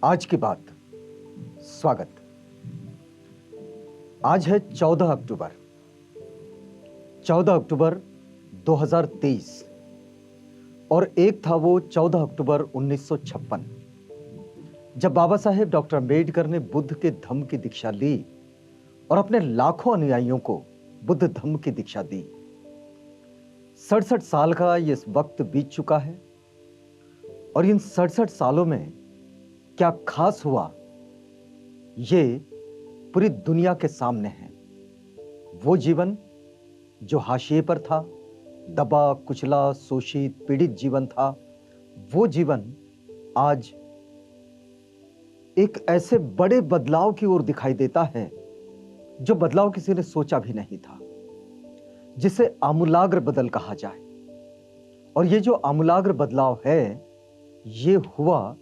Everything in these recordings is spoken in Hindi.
आज की बात। स्वागत। आज है 14 अक्टूबर। 14 अक्टूबर 2023 और एक था वो 14 अक्टूबर 1956 जब बाबा साहेब डॉक्टर अम्बेडकर ने बुद्ध के धम्म की दीक्षा ली और अपने लाखों अनुयायियों को बुद्ध धम्म की दीक्षा दी। 67 साल का ये वक्त बीत चुका है और इन 67 सालों में क्या खास हुआ ये पूरी दुनिया के सामने है। वो जीवन जो हाशिए पर था, दबा कुचला शोषित पीड़ित जीवन था, वो जीवन आज एक ऐसे बड़े बदलाव की ओर दिखाई देता है जो बदलाव किसी ने सोचा भी नहीं था, जिसे आमूलाग्र बदल कहा जाए। और ये जो आमूलाग्र बदलाव है ये हुआ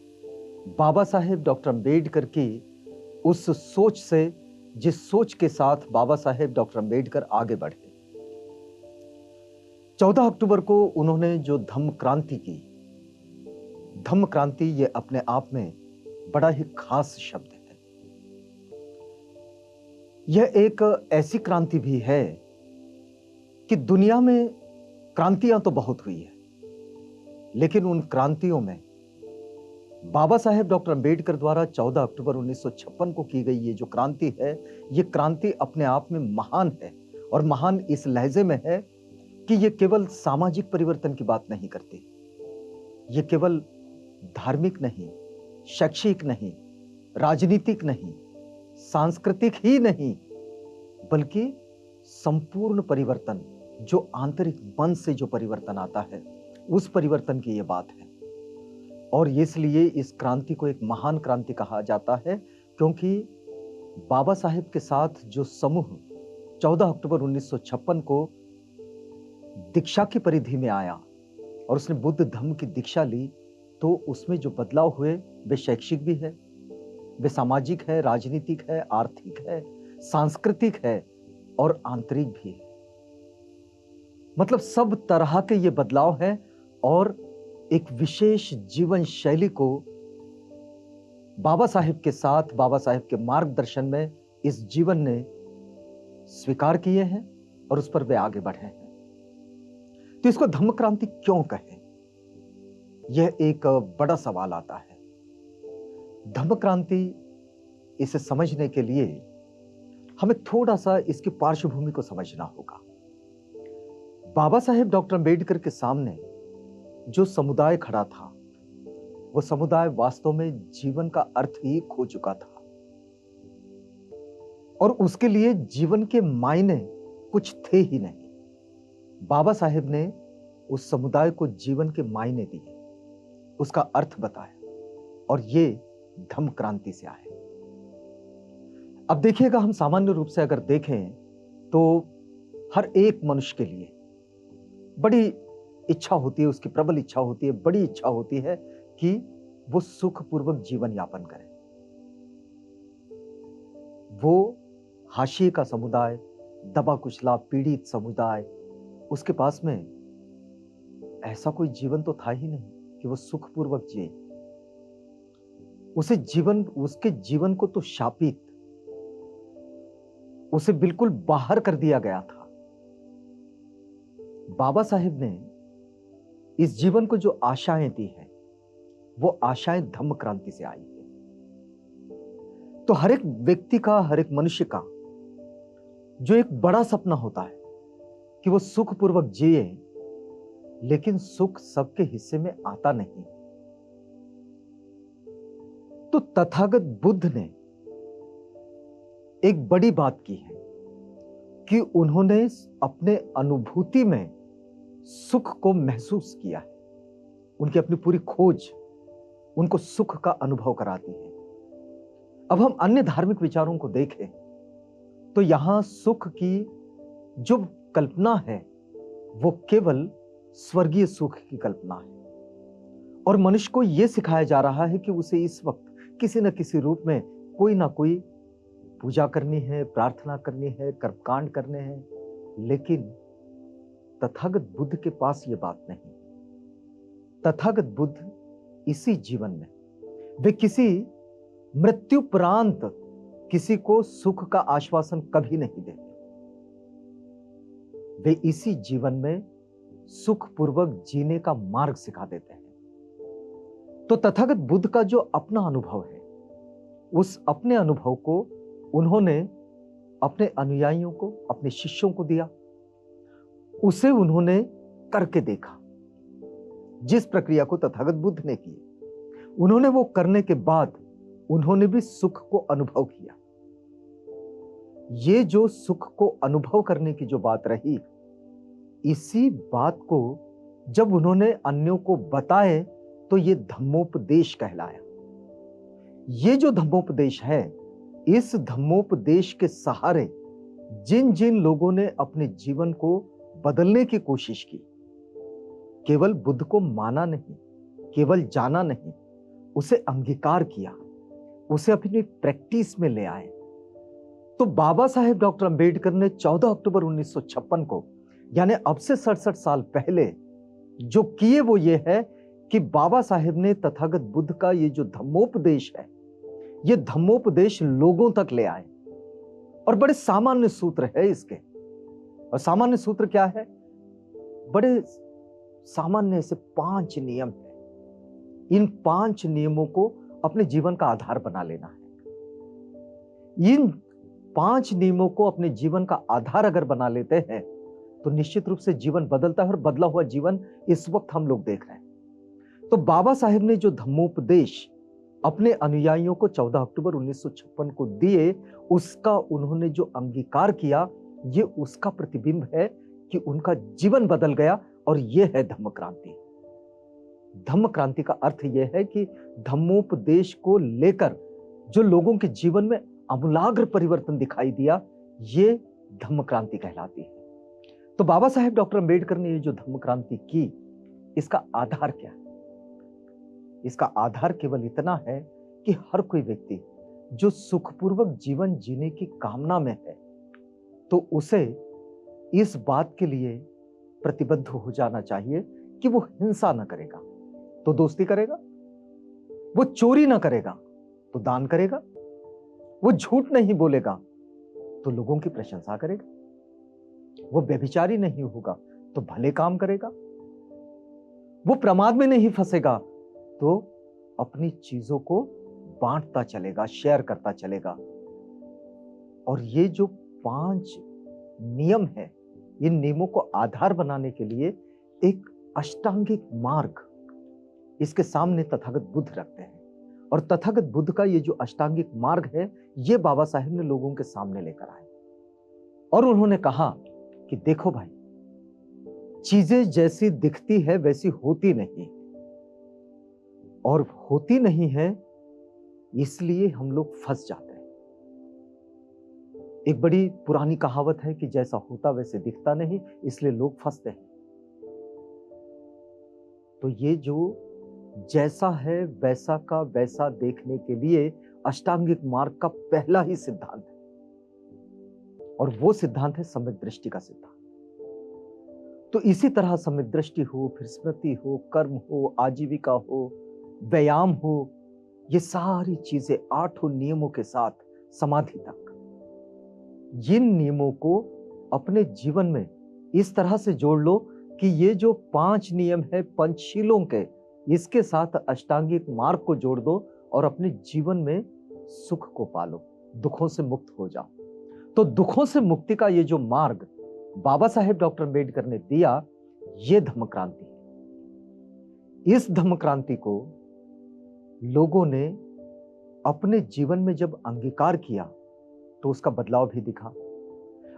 बाबा साहेब डॉक्टर अम्बेडकर की उस सोच से, जिस सोच के साथ बाबा साहेब डॉक्टर अम्बेडकर आगे बढ़े। 14 अक्टूबर को उन्होंने जो धम्म क्रांति की, धम्म क्रांति ये अपने आप में बड़ा ही खास शब्द है। यह एक ऐसी क्रांति भी है कि दुनिया में क्रांतियां तो बहुत हुई है, लेकिन उन क्रांतियों में बाबा साहेब डॉक्टर अम्बेडकर द्वारा 14 अक्टूबर 1956 को की गई ये जो क्रांति है, ये क्रांति अपने आप में महान है। और महान इस लहजे में है कि ये केवल सामाजिक परिवर्तन की बात नहीं करती, ये केवल धार्मिक नहीं, शैक्षिक नहीं, राजनीतिक नहीं, सांस्कृतिक ही नहीं, बल्कि संपूर्ण परिवर्तन, जो आंतरिक मन से जो परिवर्तन आता है, उस परिवर्तन की ये बात है। और इसलिए इस क्रांति को एक महान क्रांति कहा जाता है, क्योंकि बाबा साहेब के साथ जो समूह 14 अक्टूबर 1956 को दीक्षा की परिधि में आया और उसने बुद्ध धम्म की दीक्षा ली, तो उसमें जो बदलाव हुए वे शैक्षिक भी है, वे सामाजिक है, राजनीतिक है, आर्थिक है, सांस्कृतिक है और आंतरिक भी है। मतलब सब तरह के ये बदलाव है और एक विशेष जीवन शैली को बाबा साहेब के साथ, बाबा साहेब के मार्गदर्शन में इस जीवन ने स्वीकार किए हैं और उस पर वे आगे बढ़े हैं। तो इसको धम्म क्रांति क्यों कहें, यह एक बड़ा सवाल आता है। धम्म क्रांति, इसे समझने के लिए हमें थोड़ा सा इसकी पार्श्वभूमि को समझना होगा। बाबा साहेब डॉक्टर अम्बेडकर के सामने जो समुदाय खड़ा था, वो समुदाय वास्तव में जीवन का अर्थ ही खो चुका था और उसके लिए जीवन के मायने कुछ थे ही नहीं। बाबा साहेब ने उस समुदाय को जीवन के मायने दिए, उसका अर्थ बताया और ये धम्म क्रांति से आए। अब देखिएगा, हम सामान्य रूप से अगर देखें तो हर एक मनुष्य के लिए बड़ी इच्छा होती है, उसकी प्रबल इच्छा होती है, बड़ी इच्छा होती है कि वो सुखपूर्वक जीवन यापन करे। वो हाशिए का समुदाय, दबा कुचला पीड़ित समुदाय, उसके पास में ऐसा कोई जीवन तो था ही नहीं कि वो सुखपूर्वक जिए। उसके जीवन को तो शापित, उसे बिल्कुल बाहर कर दिया गया था। बाबा साहेब ने इस जीवन को जो आशाएं दी हैं, वो आशाएं धम्म क्रांति से आई है। तो हर एक व्यक्ति का, हर एक मनुष्य का जो एक बड़ा सपना होता है कि वो सुखपूर्वक जिए, लेकिन सुख सबके हिस्से में आता नहीं। तो तथागत बुद्ध ने एक बड़ी बात की है कि उन्होंने अपने अनुभूति में सुख को महसूस किया है। उनकी अपनी पूरी खोज उनको सुख का अनुभव कराती है। अब हम अन्य धार्मिक विचारों को देखें तो यहां सुख की जो कल्पना है वो केवल स्वर्गीय सुख की कल्पना है और मनुष्य को यह सिखाया जा रहा है कि उसे इस वक्त किसी न किसी रूप में कोई ना कोई पूजा करनी है, प्रार्थना करनी है, कर्मकांड करने हैं। लेकिन तथागत बुद्ध के पास यह बात नहीं। तथागत बुद्ध इसी जीवन में वे किसी मृत्युपरांत किसी को सुख का आश्वासन कभी नहीं देते। वे इसी जीवन में सुखपूर्वक जीने का मार्ग सिखा देते हैं। तो तथागत बुद्ध का जो अपना अनुभव है, उस अपने अनुभव को उन्होंने अपने अनुयायियों को, अपने शिष्यों को दिया। उसे उन्होंने करके देखा। जिस प्रक्रिया को तथागत बुद्ध ने की, उन्होंने वो करने के बाद उन्होंने भी सुख को अनुभव किया। ये जो सुख को अनुभव करने की जो बात रही, इसी बात को जब उन्होंने अन्यों को बताए तो ये धम्मोपदेश कहलाया। ये जो धम्मोपदेश है, इस धम्मोपदेश के सहारे जिन जिन लोगों ने अपने जीवन को बदलने की कोशिश की, केवल बुद्ध को माना नहीं, केवल जाना नहीं, उसे अंगीकार किया, उसे अपनी प्रैक्टिस में ले आए। तो बाबा साहेब डॉक्टर अंबेडकर ने 14 अक्टूबर 1956 को, यानी अब से 67 साल पहले जो किए वो ये है कि बाबा साहेब ने तथागत बुद्ध का ये जो धम्मोपदेश है, ये धम्मोपदेश लोगों तक ले आए। और बड़े सामान्य सूत्र है इसके। और सामान्य सूत्र क्या है? बड़े सामान्य से 5 नियम है। इन 5 नियमों को अपने जीवन का आधार बना लेना है। इन 5 नियमों को अपने जीवन का आधार अगर बना लेते हैं तो निश्चित रूप से जीवन बदलता है, और बदला हुआ जीवन इस वक्त हम लोग देख रहे हैं। तो बाबा साहेब ने जो धम्मोपदेश अपने अनुयायियों को 14 अक्टूबर 1956 को दिए, उसका उन्होंने जो अंगीकार किया, ये उसका प्रतिबिंब है कि उनका जीवन बदल गया। और ये है धम्म क्रांति। धम्म क्रांति का अर्थ यह है कि धम्मोपदेश को लेकर जो लोगों के जीवन में आमूलाग्र परिवर्तन दिखाई दिया, ये धम्म क्रांति कहलाती है। तो बाबा साहेब डॉक्टर अंबेडकर ने ये जो धम्म क्रांति की, इसका आधार क्या है? इसका आधार केवल इतना है कि हर कोई व्यक्ति जो सुखपूर्वक जीवन जीने की कामना में है, तो उसे इस बात के लिए प्रतिबद्ध हो जाना चाहिए कि वो हिंसा न करेगा तो दोस्ती करेगा, वो चोरी न करेगा तो दान करेगा, वो झूठ नहीं बोलेगा तो लोगों की प्रशंसा करेगा, वो व्यभिचारी नहीं होगा तो भले काम करेगा, वो प्रमाद में नहीं फंसेगा तो अपनी चीजों को बांटता चलेगा, शेयर करता चलेगा। और ये जो 5 नियम है, इन नियमों को आधार बनाने के लिए एक अष्टांगिक मार्ग इसके सामने तथागत बुद्ध रखते हैं। और तथागत बुद्ध का ये जो अष्टांगिक मार्ग है, ये बाबा साहेब ने लोगों के सामने लेकर आए। और उन्होंने कहा कि देखो भाई, चीजें जैसी दिखती है वैसी होती नहीं, और होती नहीं है इसलिए हम लोग फंस जाते हैं। एक बड़ी पुरानी कहावत है कि जैसा होता वैसे दिखता नहीं, इसलिए लोग फंसते हैं। तो ये जो जैसा है वैसा का वैसा देखने के लिए अष्टांगिक मार्ग का पहला ही सिद्धांत है, और वो सिद्धांत है सम्यक दृष्टि का सिद्धांत। तो इसी तरह सम्यक दृष्टि हो, फिर स्मृति हो, कर्म हो, आजीविका हो, व्यायाम हो, ये सारी चीजें 8 नियमों के साथ समाधि तक, जिन नियमों को अपने जीवन में इस तरह से जोड़ लो कि ये जो 5 नियम है पंचशीलों के, इसके साथ अष्टांगिक मार्ग को जोड़ दो और अपने जीवन में सुख को पालो, दुखों से मुक्त हो जाओ। तो दुखों से मुक्ति का ये जो मार्ग बाबा साहेब डॉक्टर अंबेडकर ने दिया, ये धम्म क्रांति है। इस धम्म क्रांति को लोगों ने अपने जीवन में जब अंगीकार किया तो उसका बदलाव भी दिखा।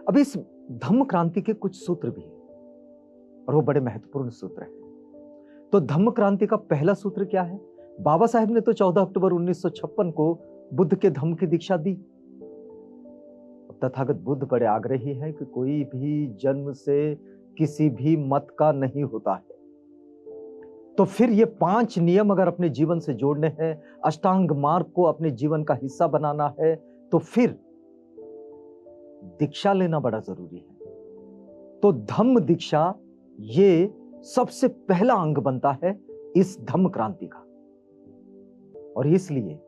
अब इस धम्म क्रांति के कुछ सूत्र भी हैं, और वो बड़े महत्वपूर्ण सूत्र हैं। तो धम्म क्रांति का पहला सूत्र क्या है? बाबा साहेब ने तो 14 अक्टूबर 1956 को बुद्ध के धम्म की दीक्षा दी। तथागत बुद्ध बड़े आग्रही हैं कि कोई भी जन्म से किसी भी मत का नहीं होता है। तो फिर ये 5 नियम अगर अपने जीवन से जोड़ने हैं, अष्टांग मार्ग को अपने जीवन का हिस्सा बनाना है, तो फिर दीक्षा लेना बड़ा जरूरी है। तो धम्म दीक्षा ये सबसे पहला अंग बनता है इस धम्म क्रांति का। और इसलिए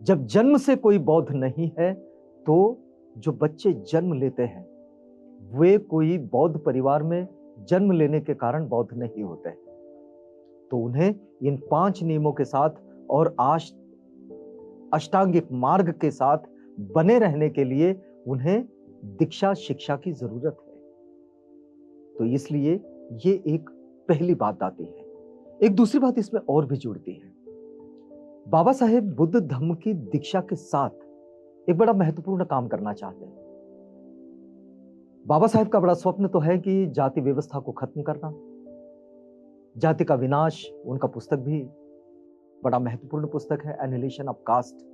जब जन्म से कोई बौद्ध नहीं है, तो जो बच्चे जन्म लेते हैं वे कोई बौद्ध परिवार में जन्म लेने के कारण बौद्ध नहीं होते, तो उन्हें इन 5 नियमों के साथ और अष्टांगिक मार्ग के साथ बने रहने के लिए उन्हें दीक्षा शिक्षा की जरूरत है। तो इसलिए ये एक पहली बात आती है। एक दूसरी बात इसमें और भी जुड़ती है। बाबा साहेब बुद्ध धम्म की दीक्षा के साथ एक बड़ा महत्वपूर्ण काम करना चाहते हैं। बाबा साहेब का बड़ा स्वप्न तो है कि जाति व्यवस्था को खत्म करना, जाति का विनाश। उनका पुस्तक भी बड़ा महत्वपूर्ण पुस्तक है, एनिहिलेशन ऑफ कास्ट।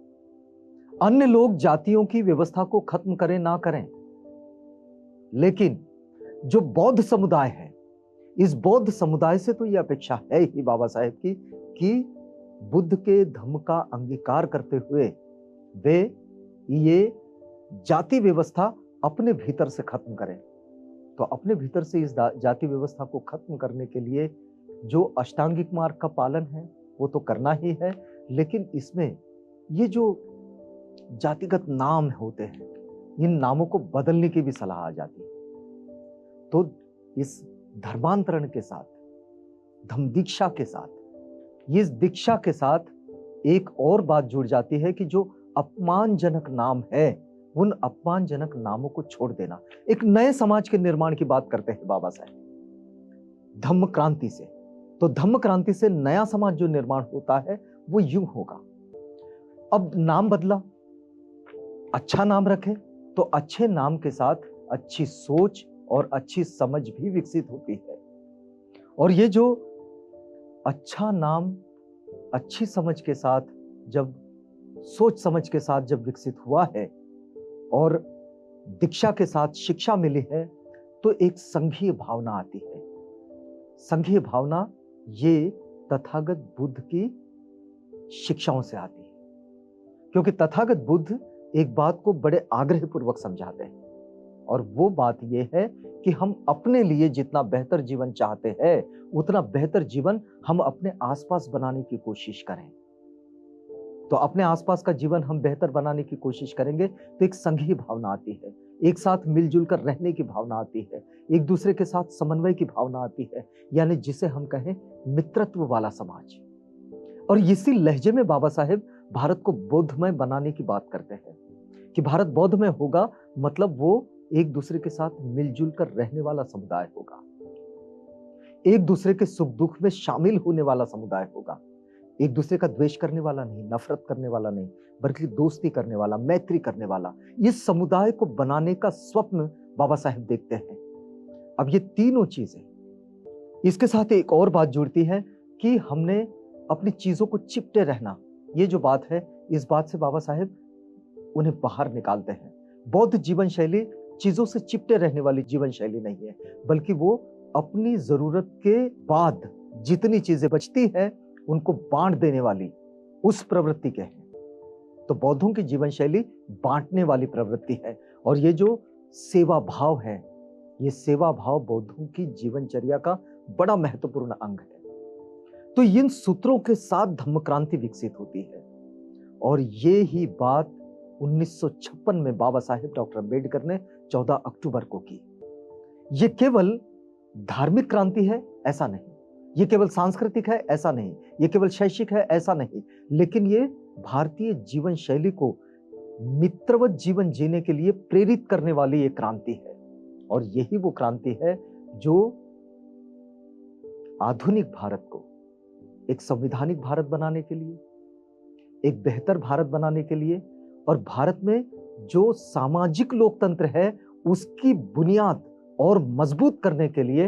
अन्य लोग जातियों की व्यवस्था को खत्म करें ना करें, लेकिन जो बौद्ध समुदाय है, इस बौद्ध समुदाय से तो यह अपेक्षा है ही बाबा साहेब की कि बुद्ध के धम्म का अंगीकार करते हुए वे ये जाति व्यवस्था अपने भीतर से खत्म करें। तो अपने भीतर से इस जाति व्यवस्था को खत्म करने के लिए जो अष्टांगिक मार्ग का पालन है वो तो करना ही है, लेकिन इसमें ये जो जातिगत नाम होते हैं, इन नामों को बदलने की भी सलाह आ जाती है। तो इस धर्मांतरण के साथ, धम्म दीक्षा के साथ, इस दीक्षा के साथ एक और बात जुड़ जाती है कि जो अपमानजनक नाम है, उन अपमानजनक नामों को छोड़ देना। एक नए समाज के निर्माण की बात करते हैं बाबा साहब धम्म क्रांति से। तो धम्म क्रांति से नया समाज जो निर्माण होता है वो यूं होगा। अब नाम बदला, अच्छा नाम रखे, तो अच्छे नाम के साथ अच्छी सोच और अच्छी समझ भी विकसित होती है। और ये जो अच्छा नाम अच्छी समझ के साथ, जब सोच समझ के साथ जब विकसित हुआ है और दीक्षा के साथ शिक्षा मिली है, तो एक संघीय भावना आती है। संघीय भावना ये तथागत बुद्ध की शिक्षाओं से आती है, क्योंकि तथागत बुद्ध एक बात को बड़े आग्रह पूर्वक समझाते हैं, और वो बात ये है कि हम अपने लिए जितना बेहतर जीवन चाहते हैं, उतना बेहतर जीवन हम अपने आसपास बनाने की कोशिश करें। तो अपने आसपास का जीवन हम बेहतर बनाने की कोशिश करेंगे तो एक संघीय भावना आती है, एक साथ मिलजुल कर रहने की भावना आती है, एक दूसरे के साथ समन्वय की भावना आती है, यानी जिसे हम कहें मित्रत्व वाला समाज। और इसी लहजे में बाबा साहेब भारत को बौद्धमय बनाने की बात करते हैं कि भारत बौद्धमय होगा, मतलब वो एक दूसरे के साथ मिलजुल कर रहने वाला समुदाय होगा, एक दूसरे के सुख दुख में शामिल होने वाला समुदाय होगा, एक दूसरे का द्वेष करने वाला नहीं, नफरत करने वाला नहीं, बल्कि दोस्ती करने वाला, मैत्री करने वाला। इस समुदाय को बनाने का स्वप्न बाबा साहेब देखते हैं। अब ये तीनों चीजें, इसके साथ एक और बात जुड़ती है कि हमने अपनी चीजों को चिपटे रहना, ये जो बात है, इस बात से बाबा साहेब उन्हें बाहर निकालते हैं। बौद्ध जीवन शैली चीजों से चिपटे रहने वाली जीवन शैली नहीं है, बल्कि वो अपनी जरूरत के बाद जितनी चीजें बचती है उनको बांट देने वाली उस प्रवृत्ति के हैं। तो बौद्धों की जीवन शैली बांटने वाली प्रवृत्ति है, और ये जो सेवा भाव है, ये सेवा भाव बौद्धों की जीवनचर्या का बड़ा महत्वपूर्ण अंग है। तो इन सूत्रों के साथ धम्म क्रांति विकसित होती है, और ये ही बात 1956 में बाबा साहेब डॉक्टर अम्बेडकर ने 14 अक्टूबर को की। ये केवल धार्मिक क्रांति है ऐसा नहीं, ये केवल सांस्कृतिक है ऐसा नहीं, ये केवल शैक्षिक है ऐसा नहीं, लेकिन ये भारतीय जीवन शैली को मित्रवत जीवन जीने के लिए प्रेरित करने वाली एक क्रांति है। और यही वो क्रांति है जो आधुनिक भारत को एक संवैधानिक भारत बनाने के लिए, एक बेहतर भारत बनाने के लिए, और भारत में जो सामाजिक लोकतंत्र है उसकी बुनियाद और मजबूत करने के लिए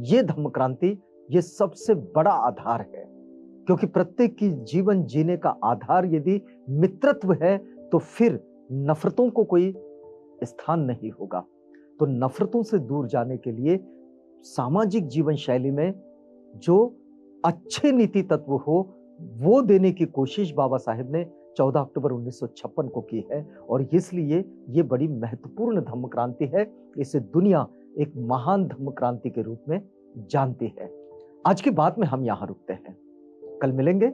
ये धम्म क्रांति, ये सबसे बड़ा आधार है। क्योंकि प्रत्येक की जीवन जीने का आधार यदि मित्रत्व है, तो फिर नफरतों को कोई स्थान नहीं होगा। तो नफरतों से दूर जाने के लिए सामाजिक जीवन शैली में जो अच्छे नीति तत्व हो वो देने की कोशिश बाबा साहेब ने 14 अक्टूबर 1956 को की है, और इसलिए ये बड़ी महत्वपूर्ण धम्म क्रांति है। इसे दुनिया एक महान धम्म क्रांति के रूप में जानती है। आज की बात में हम यहां रुकते हैं, कल मिलेंगे।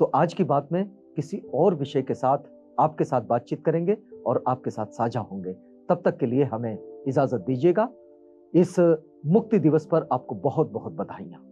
तो आज की बात में किसी और विषय के साथ आपके साथ बातचीत करेंगे और आपके साथ साझा होंगे। तब तक के लिए हमें इजाजत दीजिएगा। इस मुक्ति दिवस पर आपको बहुत बहुत बधाइयां।